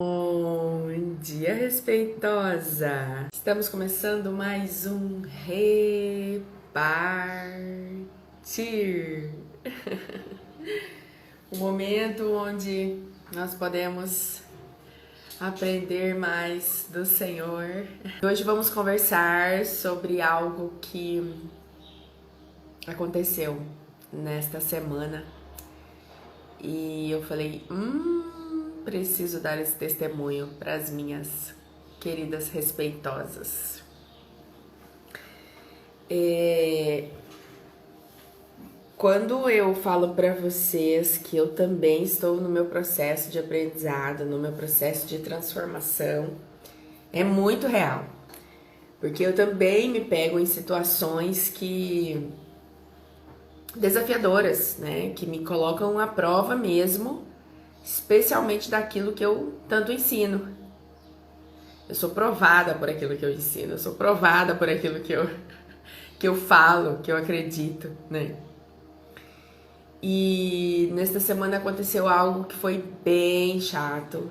Bom dia, respeitosa! Estamos começando mais um Repartir. Um momento onde nós podemos aprender mais do Senhor. Hoje vamos conversar sobre algo que aconteceu nesta semana. E eu falei, preciso dar esse testemunho para as minhas queridas respeitosas. Quando eu falo para vocês que eu também estou no meu processo de aprendizado, no meu processo de transformação, é muito real. Porque eu também me pego em situações desafiadoras, né? Que me colocam à prova mesmo, especialmente daquilo que eu tanto ensino. Eu sou provada por aquilo que eu ensino, eu sou provada por aquilo que eu falo, que eu acredito, né? E nesta semana aconteceu algo que foi bem chato,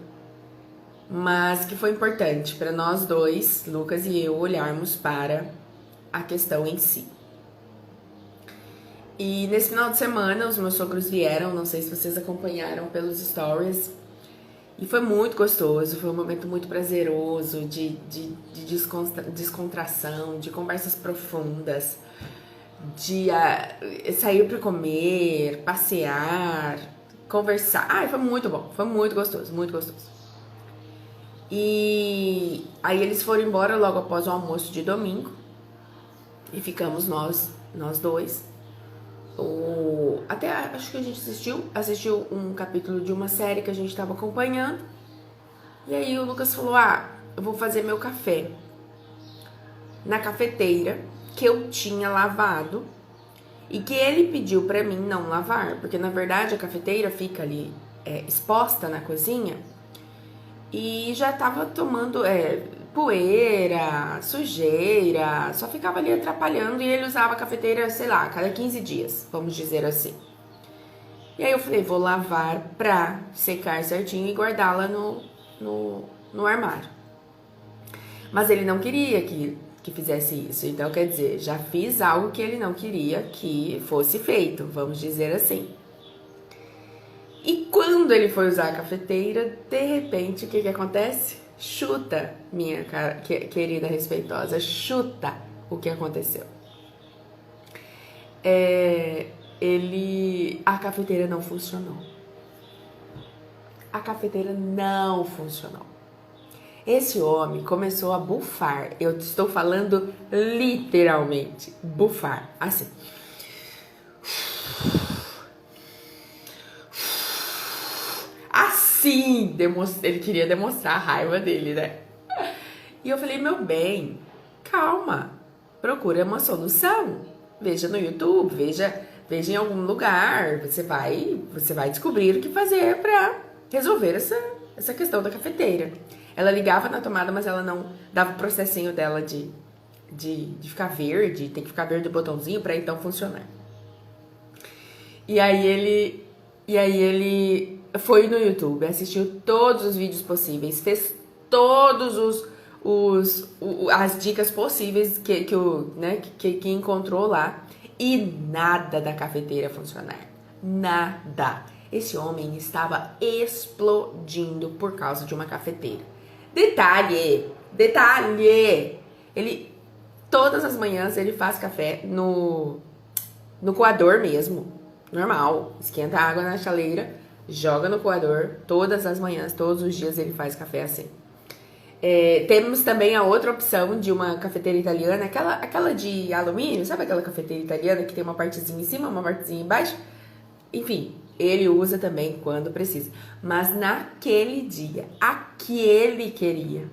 mas que foi importante para nós dois, Lucas e eu, olharmos para a questão em si. E nesse final de semana os meus sogros vieram, não sei se vocês acompanharam pelos stories, e foi muito gostoso, foi um momento muito prazeroso de descontração, de conversas profundas, de sair para comer, passear, conversar. Ai, foi muito bom, foi muito gostoso, muito gostoso. E aí eles foram embora logo após o almoço de domingo e ficamos nós dois. Até acho que a gente assistiu um capítulo de uma série que a gente estava acompanhando. E aí o Lucas falou, eu vou fazer meu café na cafeteira que eu tinha lavado e que ele pediu pra mim não lavar, porque na verdade a cafeteira fica ali exposta na cozinha e já tava tomando poeira, sujeira, só ficava ali atrapalhando, e ele usava a cafeteira, sei lá, a cada 15 dias, vamos dizer assim. E aí eu falei, vou lavar pra secar certinho e guardá-la no armário. Mas ele não queria que fizesse isso, então quer dizer, já fiz algo que ele não queria que fosse feito, vamos dizer assim. E quando ele foi usar a cafeteira, de repente, o que acontece? Chuta, minha querida respeitosa, chuta o que aconteceu. A cafeteira não funcionou. A cafeteira não funcionou. Esse homem começou a bufar. Eu estou falando literalmente, bufar, assim. Assim, ele queria demonstrar a raiva dele, né? E eu falei, meu bem, calma, procura uma solução. Veja no YouTube, veja em algum lugar, você vai descobrir o que fazer para resolver essa questão da cafeteira. Ela ligava na tomada, mas ela não dava o processinho dela de ficar verde, tem que ficar verde o botãozinho para então funcionar. E aí ele foi no YouTube, assistiu todos os vídeos possíveis, fez todos as dicas possíveis que encontrou lá, e nada da cafeteira funcionar. Nada. Esse homem estava explodindo por causa de uma cafeteira. Detalhe! Ele, todas as manhãs, ele faz café no coador mesmo, normal. Esquenta a água na chaleira, joga no coador, todas as manhãs, todos os dias ele faz café assim. Temos também a outra opção de uma cafeteira italiana, aquela de alumínio, sabe aquela cafeteira italiana que tem uma partezinha em cima, uma partezinha embaixo? Enfim, ele usa também quando precisa. Mas naquele dia, a que ele queria,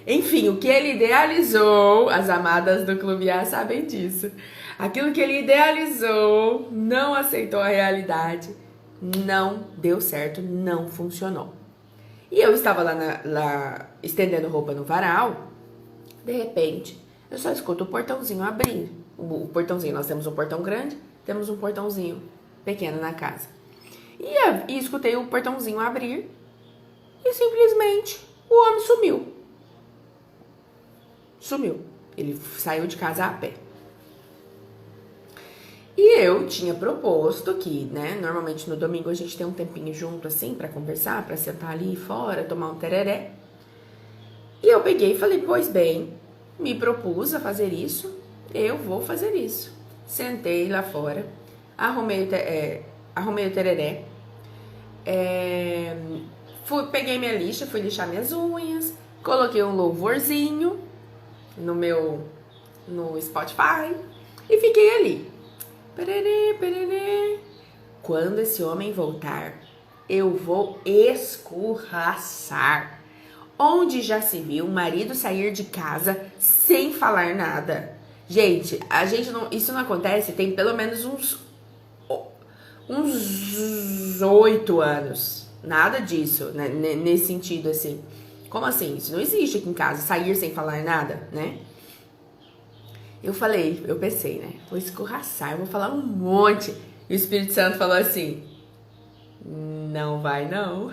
enfim, o que ele idealizou, as amadas do Clube A sabem disso. Aquilo que ele idealizou não aceitou a realidade, não deu certo, não funcionou. E eu estava lá estendendo roupa no varal, de repente, eu só escuto o portãozinho abrir. O portãozinho, nós temos um portão grande, temos um portãozinho pequeno na casa. E escutei o portãozinho abrir e simplesmente o homem sumiu. Sumiu. Ele saiu de casa a pé. E eu tinha proposto que, né, normalmente no domingo a gente tem um tempinho junto assim pra conversar, pra sentar ali fora, tomar um tereré. E eu peguei e falei, pois bem, me propus a fazer isso, eu vou fazer isso. Sentei lá fora, arrumei o tereré, peguei minha lixa, fui lixar minhas unhas, coloquei um louvorzinho no Spotify e fiquei ali. Pererê, pererê. Quando esse homem voltar, eu vou escorraçar. Onde já se viu um marido sair de casa sem falar nada? Gente, isso não acontece tem pelo menos uns 8 anos. Nada disso, né? Nesse sentido, assim. Como assim? Isso não existe aqui em casa, sair sem falar nada, né? Eu pensei, né? Vou escorraçar, eu vou falar um monte. E o Espírito Santo falou assim, não vai não.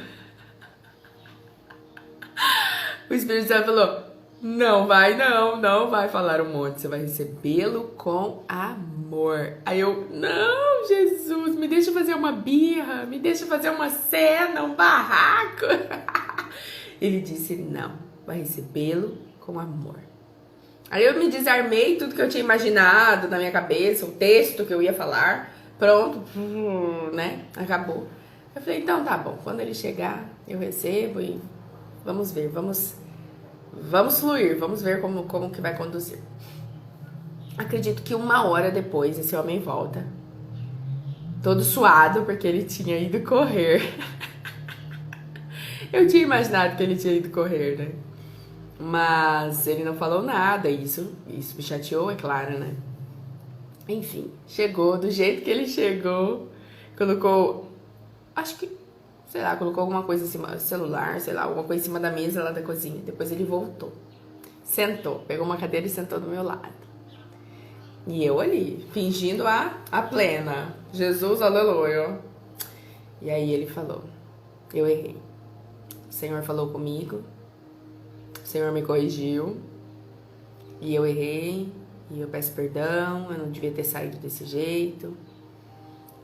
O Espírito Santo falou, não vai não, não vai falar um monte, você vai recebê-lo com amor. Aí eu, não, Jesus, me deixa fazer uma birra, me deixa fazer uma cena, um barraco. Ele disse, não, vai recebê-lo com amor. Aí eu me desarmei tudo que eu tinha imaginado na minha cabeça, o texto que eu ia falar, pronto, né, acabou. Eu falei, então tá bom, quando ele chegar, eu recebo e vamos ver, vamos fluir, vamos ver como que vai conduzir. Acredito que 1 hora depois esse homem volta, todo suado porque ele tinha ido correr. Eu tinha imaginado que ele tinha ido correr, né? Mas ele não falou nada, isso me chateou, é claro, né? Enfim, chegou do jeito que ele chegou, colocou, acho que, sei lá, colocou alguma coisa em cima do celular, sei lá, alguma coisa em cima da mesa lá da cozinha. Depois ele voltou, sentou, pegou uma cadeira e sentou do meu lado. E eu ali, fingindo a plena, Jesus, aleluia. E aí ele falou, eu errei. O Senhor falou comigo, o Senhor me corrigiu, e eu errei, e eu peço perdão, eu não devia ter saído desse jeito,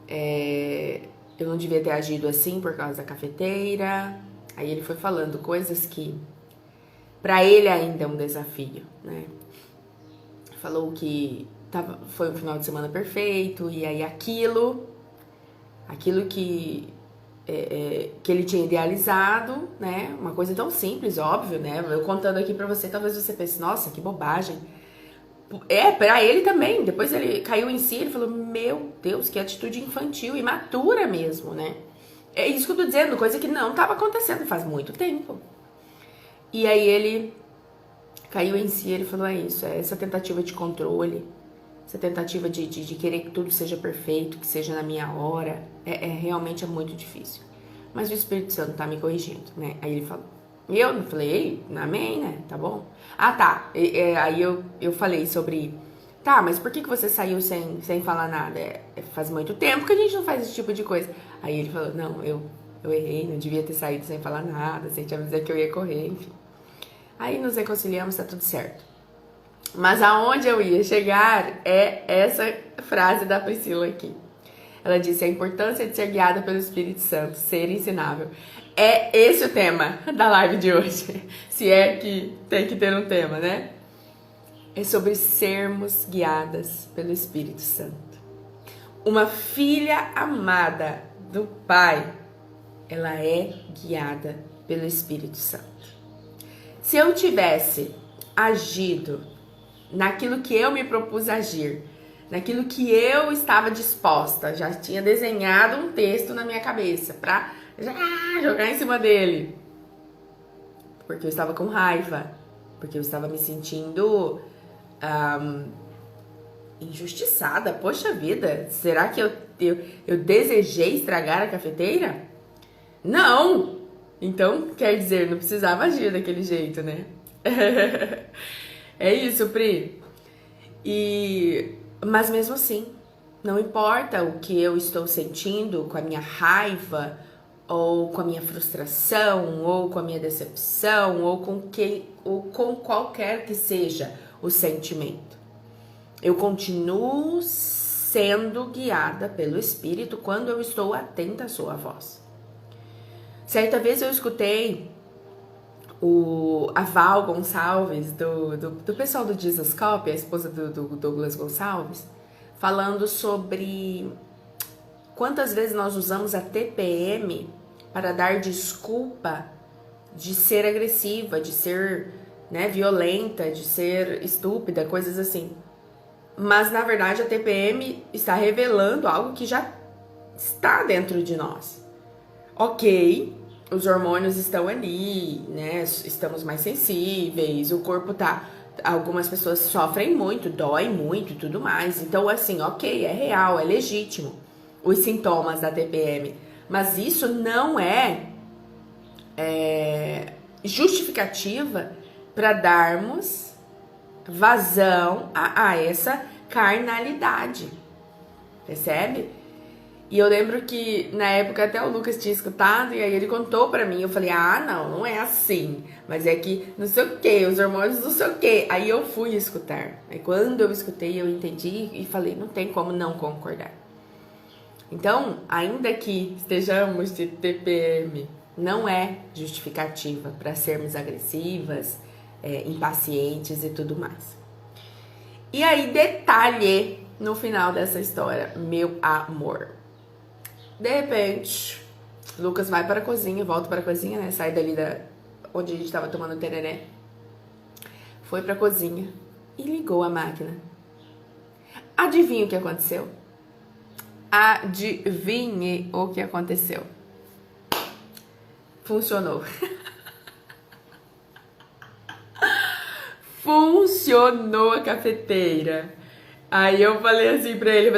eu não devia ter agido assim por causa da cafeteira. Aí ele foi falando coisas que pra ele ainda é um desafio, né? Falou que foi um final de semana perfeito, e aí aquilo que ele tinha idealizado, né? Uma coisa tão simples, óbvio, né? Eu contando aqui pra você, talvez você pense, nossa, que bobagem. Pra ele também. Depois ele caiu em si, ele falou, meu Deus, que atitude infantil, imatura mesmo, né? É isso que eu tô dizendo, coisa que não tava acontecendo faz muito tempo. E aí ele caiu em si, ele falou, é isso, é essa tentativa de controle, essa tentativa de querer que tudo seja perfeito, que seja na minha hora, realmente é muito difícil. Mas o Espírito Santo tá me corrigindo, né? Aí ele falou. E eu falei, amém, né? Tá bom? Ah, tá. Aí eu falei sobre, tá, mas por que você saiu sem falar nada? Faz muito tempo que a gente não faz esse tipo de coisa. Aí ele falou, não, eu errei, não devia ter saído sem falar nada, sem te avisar que eu ia correr, enfim. Aí nos reconciliamos, tá tudo certo. Mas aonde eu ia chegar é essa frase da Priscila aqui. Ela disse, a importância de ser guiada pelo Espírito Santo, ser ensinável. É esse o tema da live de hoje. Se é que tem que ter um tema, né? É sobre sermos guiadas pelo Espírito Santo. Uma filha amada do Pai, ela é guiada pelo Espírito Santo. Se eu tivesse agido naquilo que eu me propus agir, naquilo que eu estava disposta, já tinha desenhado um texto na minha cabeça pra já jogar em cima dele, porque eu estava com raiva, porque eu estava me sentindo injustiçada. Poxa vida, será que eu desejei estragar a cafeteira? Não! Então, quer dizer, não precisava agir daquele jeito, né? É isso, Pri. Mas mesmo assim, não importa o que eu estou sentindo com a minha raiva ou com a minha frustração, ou com a minha decepção, ou com qualquer que seja o sentimento. Eu continuo sendo guiada pelo Espírito quando eu estou atenta à sua voz. Certa vez eu escutei a Val Gonçalves, do pessoal do Jesus Cop, a esposa do Douglas Gonçalves, falando sobre quantas vezes nós usamos a TPM para dar desculpa de ser agressiva, de ser, né, violenta, de ser estúpida, coisas assim. Mas, na verdade, a TPM está revelando algo que já está dentro de nós. Ok, os hormônios estão ali, né? Estamos mais sensíveis, o corpo tá... Algumas pessoas sofrem muito, dói muito e tudo mais. Então, assim, ok, é real, é legítimo os sintomas da TPM. Mas isso não é justificativa para darmos vazão a essa carnalidade. Percebe? E eu lembro que na época até o Lucas tinha escutado e aí ele contou pra mim. Eu falei, não é assim. Mas é que não sei o que, os hormônios não sei o que. Aí eu fui escutar. Aí quando eu escutei, eu entendi e falei, não tem como não concordar. Então, ainda que estejamos de TPM, não é justificativa para sermos agressivas, impacientes e tudo mais. E aí, detalhe no final dessa história, meu amor. De repente, Lucas vai para a cozinha, volta para a cozinha, né? Sai dali onde a gente estava tomando tereré. Foi para a cozinha e ligou a máquina. Adivinha o que aconteceu? Adivinhe o que aconteceu. Funcionou. Funcionou a cafeteira. Aí eu falei assim pra ele,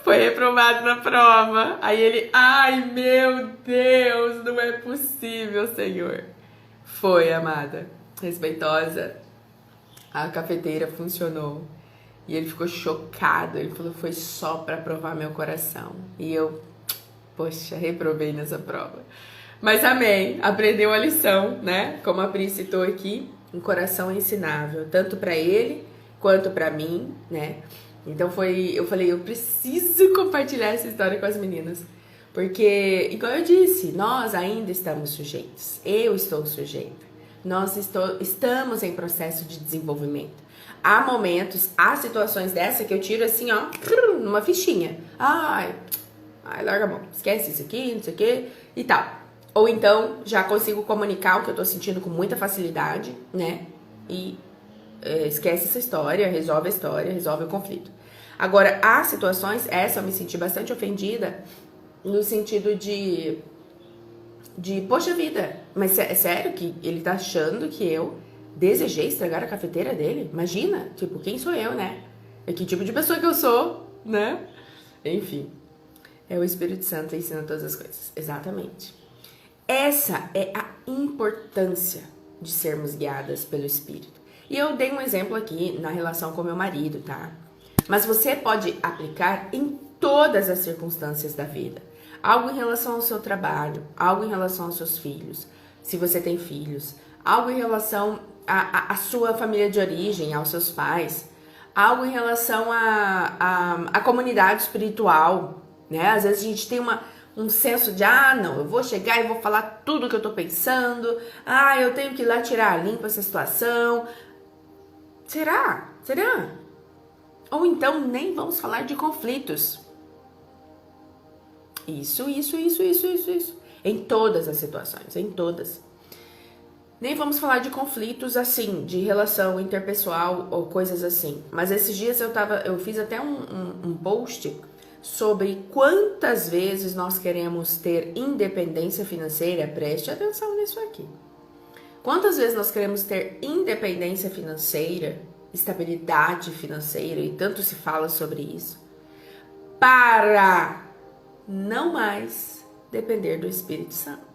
foi reprovado na prova. Aí ele, ai meu Deus, não é possível, Senhor. Foi, amada, respeitosa, a cafeteira funcionou. E ele ficou chocado, ele falou, foi só pra provar meu coração. E eu, poxa, reprovei nessa prova. Mas amém, aprendeu a lição, né? Como a Pri citou aqui, um coração ensinável, tanto pra ele quanto pra mim, né? Então eu falei, eu preciso compartilhar essa história com as meninas. Porque, igual eu disse, nós ainda estamos sujeitos. Eu estou sujeita. Nós estamos em processo de desenvolvimento. Há momentos, há situações dessa que eu tiro assim, ó, numa fichinha. Ai, larga a mão. Esquece isso aqui, não sei o que e tal. Ou então, já consigo comunicar o que eu tô sentindo com muita facilidade, né? E esquece essa história, resolve o conflito. Agora, há situações, essa eu me senti bastante ofendida, no sentido de poxa vida, mas é sério que ele tá achando que eu desejei estragar a cafeteira dele? Imagina, tipo, quem sou eu, né? Que tipo de pessoa que eu sou, né? Enfim, é o Espírito Santo ensina todas as coisas, exatamente. Essa é a importância de sermos guiadas pelo Espírito. E eu dei um exemplo aqui na relação com meu marido, tá? Mas você pode aplicar em todas as circunstâncias da vida. Algo em relação ao seu trabalho, algo em relação aos seus filhos, se você tem filhos, algo em relação à sua família de origem, aos seus pais, algo em relação à comunidade espiritual, né? Às vezes a gente tem um senso de, não, eu vou chegar e vou falar tudo que eu tô pensando, eu tenho que ir lá tirar a limpo essa situação. Será? Ou então nem vamos falar de conflitos. Isso. Em todas as situações, em todas. Nem vamos falar de conflitos assim, de relação interpessoal ou coisas assim. Mas esses dias eu fiz até um post sobre quantas vezes nós queremos ter independência financeira. Preste atenção nisso aqui. Quantas vezes nós queremos ter independência financeira, estabilidade financeira, e tanto se fala sobre isso, para não mais depender do Espírito Santo.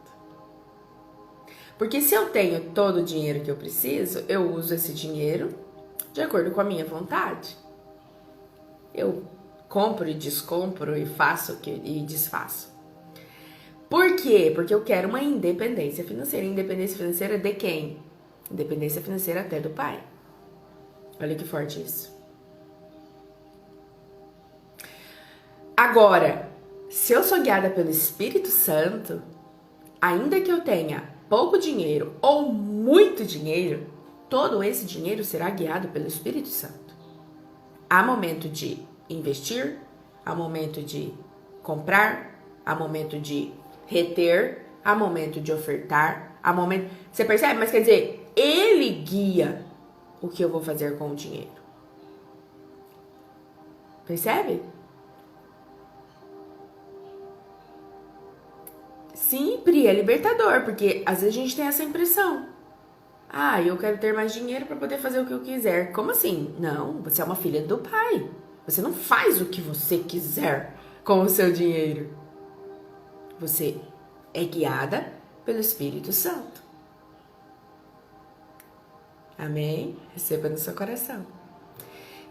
Porque se eu tenho todo o dinheiro que eu preciso, eu uso esse dinheiro de acordo com a minha vontade. Eu compro e descompro e faço e desfaço. Por quê? Porque eu quero uma independência financeira. Independência financeira de quem? Independência financeira até do pai. Olha que forte isso. Agora, se eu sou guiada pelo Espírito Santo, ainda que eu tenha pouco dinheiro ou muito dinheiro, todo esse dinheiro será guiado pelo Espírito Santo. Há momento de investir, há momento de comprar, há momento de reter, há momento de ofertar, há momento... Você percebe? Mas quer dizer, ele guia o que eu vou fazer com o dinheiro. Percebe? Sim, Pri, é libertador, porque às vezes a gente tem essa impressão. Ah, eu quero ter mais dinheiro para poder fazer o que eu quiser. Como assim? Não, você é uma filha do pai. Você não faz o que você quiser com o seu dinheiro. Você é guiada pelo Espírito Santo. Amém? Receba no seu coração.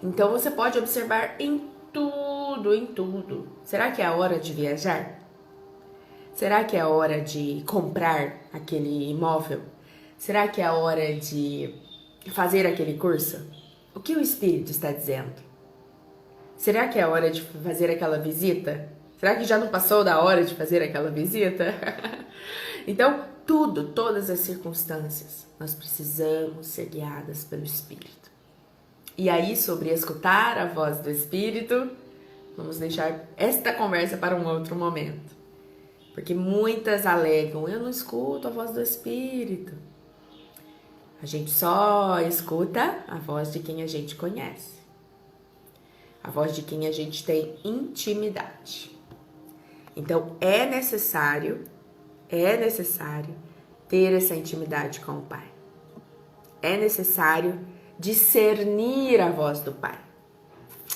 Então você pode observar em tudo, em tudo. Será que é a hora de viajar? Será que é a hora de comprar aquele imóvel? Será que é a hora de fazer aquele curso? O que o Espírito está dizendo? Será que é a hora de fazer aquela visita? Será que já não passou da hora de fazer aquela visita? Então, tudo, todas as circunstâncias, nós precisamos ser guiadas pelo Espírito. E aí, sobre escutar a voz do Espírito, vamos deixar esta conversa para um outro momento. Porque muitas alegam, eu não escuto a voz do Espírito. A gente só escuta a voz de quem a gente conhece. A voz de quem a gente tem intimidade. Então, é necessário ter essa intimidade com o Pai. É necessário discernir a voz do Pai.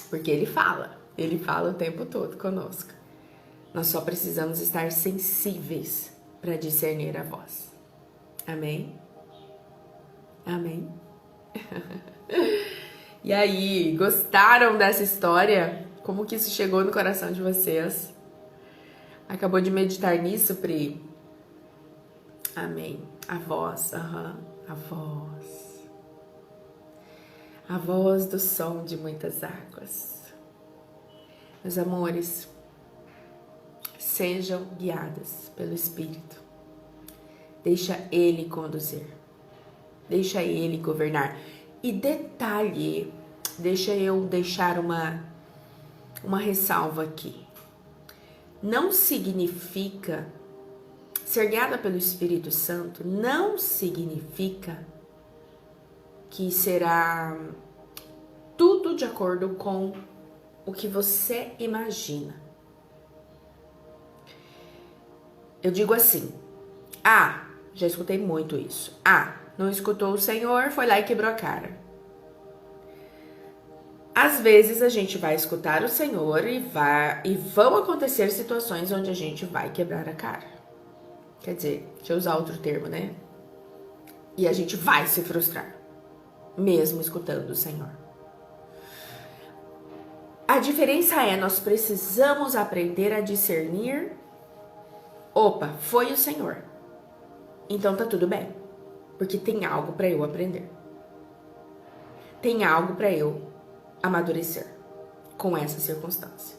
Porque Ele fala o tempo todo conosco. Nós só precisamos estar sensíveis para discernir a voz. Amém? Amém? E aí, gostaram dessa história? Como que isso chegou no coração de vocês? Acabou de meditar nisso, Pri? Amém. A voz, a voz. A voz do som de muitas águas. Meus amores, sejam guiadas pelo Espírito. Deixa Ele conduzir. Deixa Ele governar. E detalhe, deixa eu deixar uma ressalva aqui. Não significa, ser guiada pelo Espírito Santo não significa que será tudo de acordo com o que você imagina. Eu digo assim, já escutei muito isso. Não escutou o Senhor, foi lá e quebrou a cara. Às vezes a gente vai escutar o Senhor e vão acontecer situações onde a gente vai quebrar a cara. Quer dizer, deixa eu usar outro termo, né? E a gente vai se frustrar, mesmo escutando o Senhor. A diferença é, nós precisamos aprender a discernir. Opa, foi o Senhor. Então tá tudo bem. Porque tem algo para eu aprender. Tem algo para eu amadurecer com essa circunstância.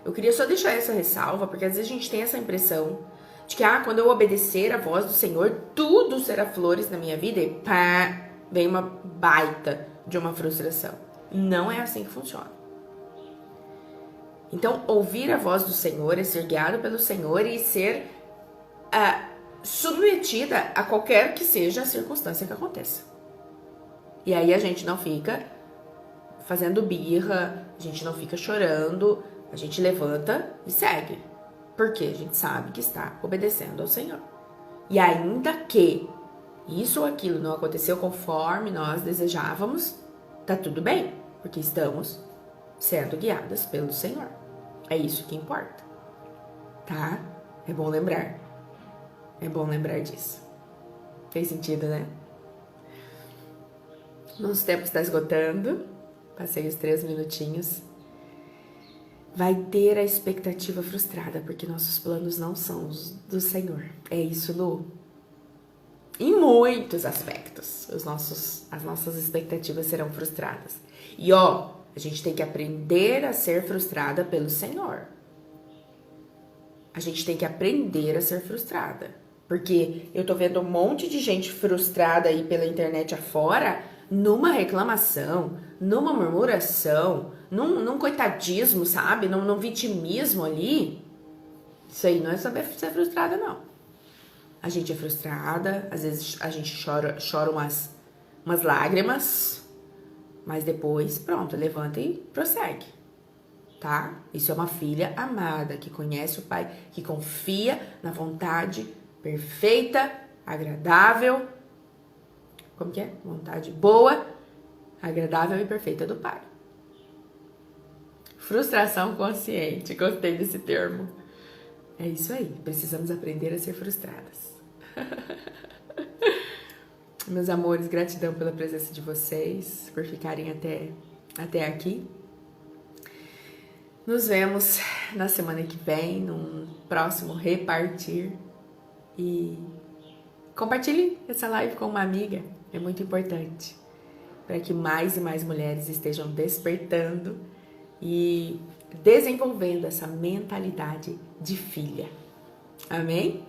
Eu queria só deixar essa ressalva, porque às vezes a gente tem essa impressão de que, quando eu obedecer a voz do Senhor, tudo será flores na minha vida e vem uma baita de uma frustração. Não é assim que funciona. Então, ouvir a voz do Senhor é ser guiado pelo Senhor e ser submetida a qualquer que seja a circunstância que aconteça. E aí a gente não fica fazendo birra, a gente não fica chorando, a gente levanta e segue. Porque a gente sabe que está obedecendo ao Senhor. E ainda que isso ou aquilo não aconteceu conforme nós desejávamos, tá tudo bem, porque estamos sendo guiadas pelo Senhor. É isso que importa, tá? É bom lembrar. É bom lembrar disso. Fez sentido, né? Nosso tempo está esgotando. Passei os 3 minutinhos. vai ter a expectativa frustrada, porque nossos planos não são os do Senhor. É isso, Lu? Em muitos aspectos, as nossas expectativas serão frustradas. E ó, a gente tem que aprender a ser frustrada pelo Senhor. A gente tem que aprender a ser frustrada. Porque eu tô vendo um monte de gente frustrada aí pela internet afora, numa reclamação, numa murmuração, num coitadismo, sabe? Num vitimismo ali. Isso aí não é saber ser frustrada, não. A gente é frustrada, às vezes a gente chora umas lágrimas, mas depois, pronto, levanta e prossegue, tá? Isso é uma filha amada, que conhece o pai, que confia na vontade perfeita, agradável, como que é? Vontade boa, agradável e perfeita do pai. Frustração consciente, gostei desse termo. É isso aí, precisamos aprender a ser frustradas. Meus amores, gratidão pela presença de vocês, por ficarem até aqui. Nos vemos na semana que vem, num próximo Repartir. E compartilhe essa live com uma amiga, é muito importante, para que mais e mais mulheres estejam despertando e desenvolvendo essa mentalidade de filha. Amém?